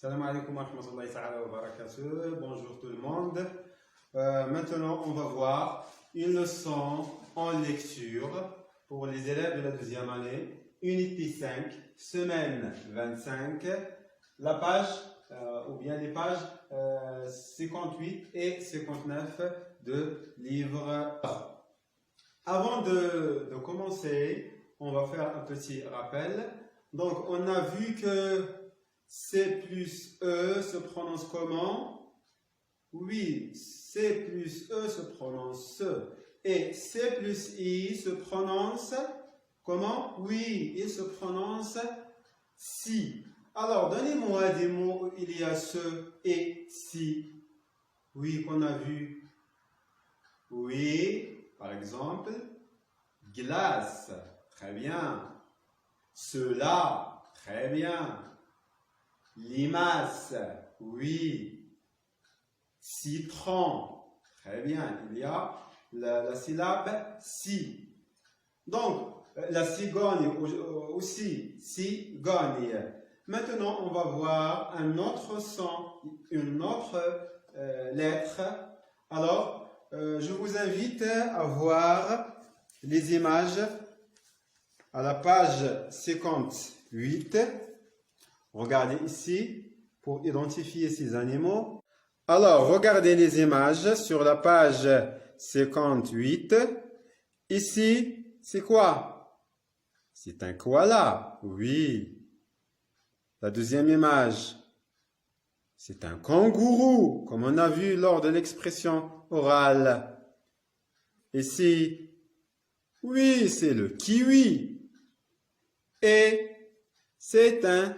Salam alaikum wa rahmatullahi ta'ala wa barakatuh. Bonjour tout le monde. Maintenant, on va voir une leçon en lecture pour les élèves de la deuxième année, Unité 5, semaine 25, la page ou bien les pages 58 et 59 de livre 1. Avant de commencer, on va faire un petit rappel. Donc, on a vu que C plus E se prononce comment? Oui, C plus E se prononce SE. Et C plus I se prononce comment? Oui, il se prononce SI. Alors, donnez-moi des mots où il y a SE et SI. Oui, qu'on a vu. Oui, par exemple, glace. Très bien. Cela. Très bien. Limace, oui. Citron, très bien. Il y a la syllabe si. Donc, la cigogne aussi, cigogne. Maintenant, on va voir un autre son, une autre lettre. Alors, je vous invite à voir les images à la page 58. Regardez ici pour identifier ces animaux. Alors, regardez les images sur la page 58. Ici, c'est quoi? C'est un koala. Oui. La deuxième image, c'est un kangourou, comme on a vu lors de l'expression orale. Ici, oui, c'est le kiwi. Et c'est un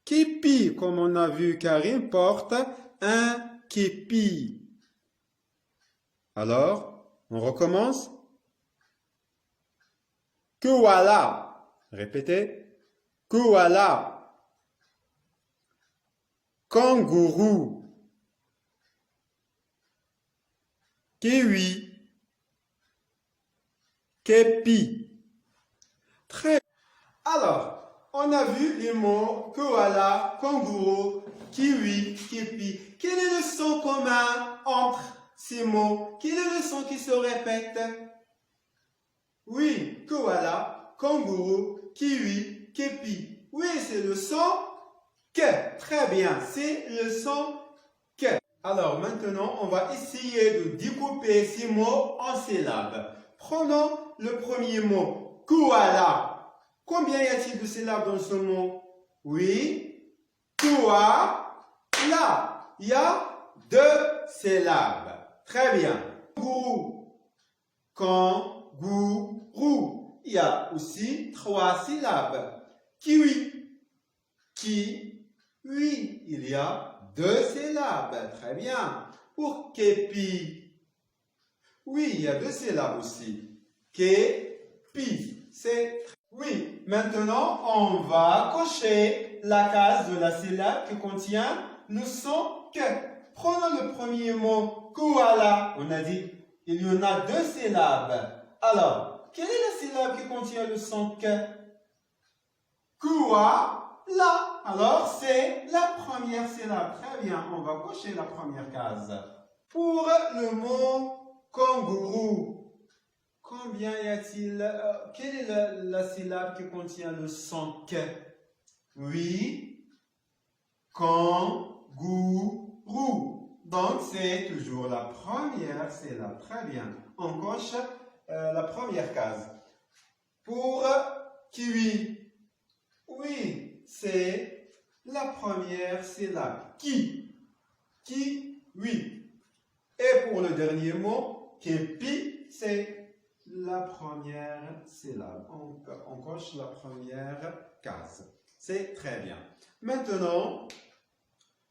képi, comme on a vu, Karim porte un képi. Alors, on recommence. Koala. Répétez. Koala. Kangourou. Kiwi. Képi. Très bien. Alors, on a vu les mots koala, kangourou, kiwi, képi. Quel est le son commun entre ces mots? Quel est le son qui se répète? Oui, koala, kangourou, kiwi, képi. Oui, c'est le son que. Très bien, c'est le son que. Alors maintenant, on va essayer de découper ces mots en syllabes. Prenons le premier mot, koala. Combien y a-t-il de syllabes dans ce mot? Oui, koala. Il y a 2 syllabes. Très bien. Kangourou. Kangourou. Il y a aussi 3 syllabes. Kiwi. Kiwi. Il y a 2 syllabes. Très bien. Pour képi. Oui, il y a 2 syllabes aussi. Képi. C'est oui, maintenant, on va cocher la case de la syllabe qui contient le son que. Prenons le premier mot, koala. On a dit, il y en a 2 syllabes. Alors, quelle est la syllabe qui contient le son que? Koala. Alors, c'est la première syllabe. Très bien, on va cocher la première case. Pour le mot kangourou, combien y a-t-il? Quelle est la syllabe qui contient le son que? Oui, kangourou. Donc, c'est toujours la première syllabe. Très bien. On coche la première case. Pour kiwi, oui, c'est la première syllabe. Kiwi. Et pour le dernier mot, képi, c'est la première syllabe. On coche la première case. C'est très bien. Maintenant,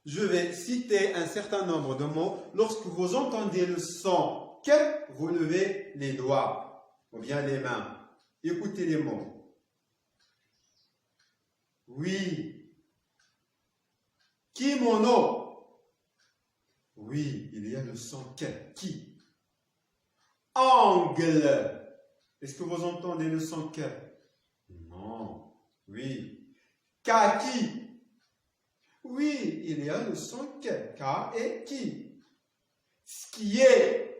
je vais citer un certain nombre de mots. Lorsque vous entendez le son que, vous levez les doigts ou bien les mains. Écoutez les mots. Oui. Kimono. Oui, il y a le son que. Qui. Angle. Est-ce que vous entendez le son que? Non. Oui. Kaki. Oui, il y a le son K. K et qui. Skier.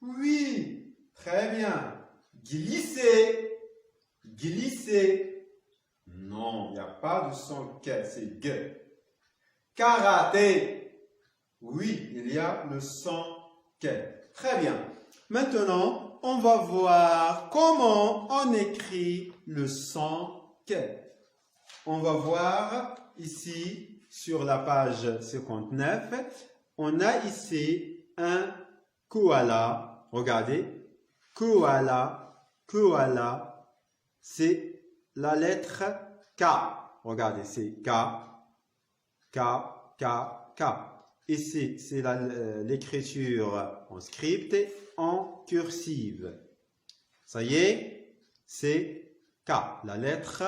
Oui, très bien. Glisser. Glisser. Non, il n'y a pas de son K, c'est G. Karaté. Oui, il y a le son K. Très bien. Maintenant, on va voir comment on écrit le son K. On va voir ici sur la page 59, on a ici un koala. Regardez, koala, koala, c'est la lettre K. Regardez, c'est K, K, K, K. Ici, c'est l'écriture en script en cursive. Ça y est, c'est K, la lettre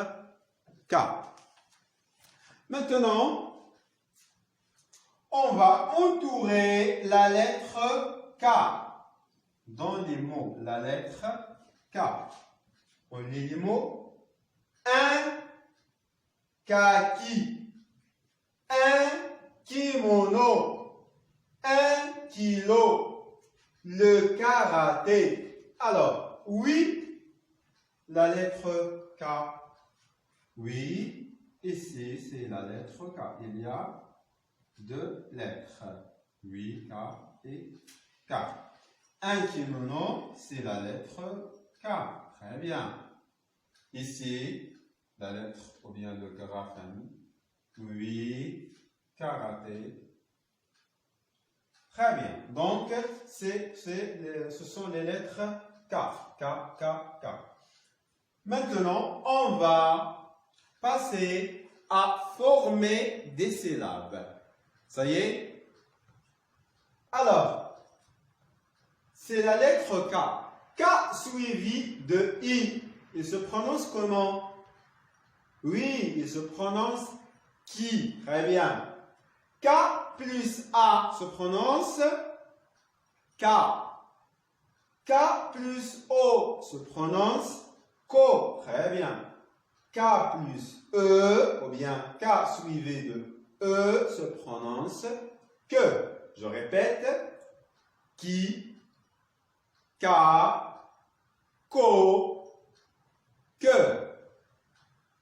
K. Maintenant, on va entourer la lettre K dans les mots. La lettre K. On lit les mots. Un kaki. Un kimono. Un kilo. Le karaté. Alors, oui, la lettre K. Oui. Ici, c'est la lettre K. Il y a deux lettres. Oui, K et K. Un kimono, c'est la lettre K. Très bien. Ici, la lettre ou bien le graphème. Oui, karaté. Très bien. Donc, ce sont les lettres K. K, K, K. Maintenant, on va passer à former des syllabes. Ça y est? Alors, c'est la lettre K. K suivi de I. Il se prononce comment? Oui, il se prononce qui. Très bien. K plus A se prononce K. K plus O se prononce ko. Très bien. K plus E, ou bien K suivi de E se prononce que. Je répète, qui, K, ko, que.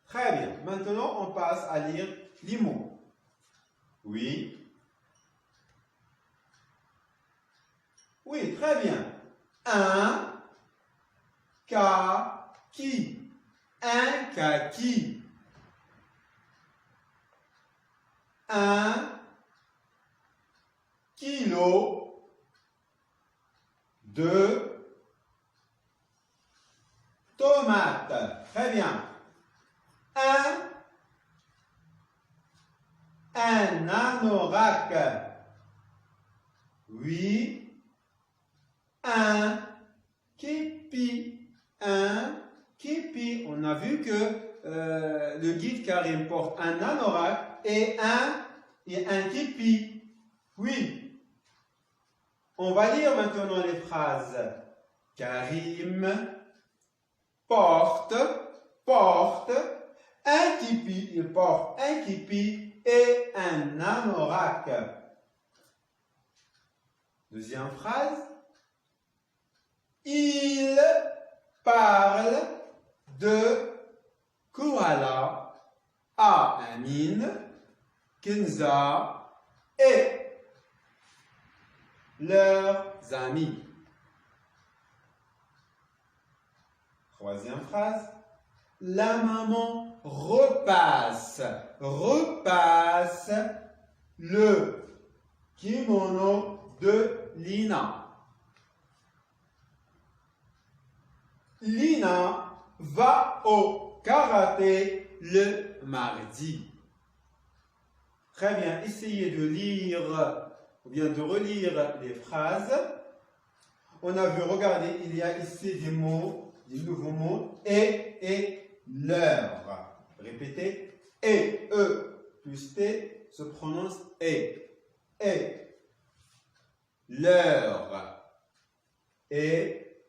Très bien. Maintenant, on passe à lire les mots. Oui. Oui, très bien. Un, kaki. Un kaki. Un kilo de tomates. Très bien. Un anorak. Oui. Un képi. Un képi. On a vu que le guide Karim porte un anorak et un képi. Oui. On va lire maintenant les phrases. Karim porte, un képi, il porte un képi et un anorak. Deuxième phrase. Il parle de koala à Amin, Kenza et leurs amis. Troisième phrase. La maman repasse le kimono de Lina. Lina va au karaté le mardi. Très bien, essayez de lire ou bien de relire les phrases. On a vu, regardez, il y a ici des mots, des nouveaux mots, et leur. Répétez, et, plus t se prononce et, leur, et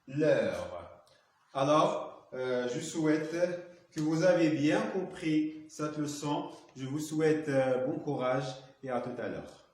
leur. Alors, je souhaite que vous avez bien compris cette leçon. Je vous souhaite bon courage et à tout à l'heure.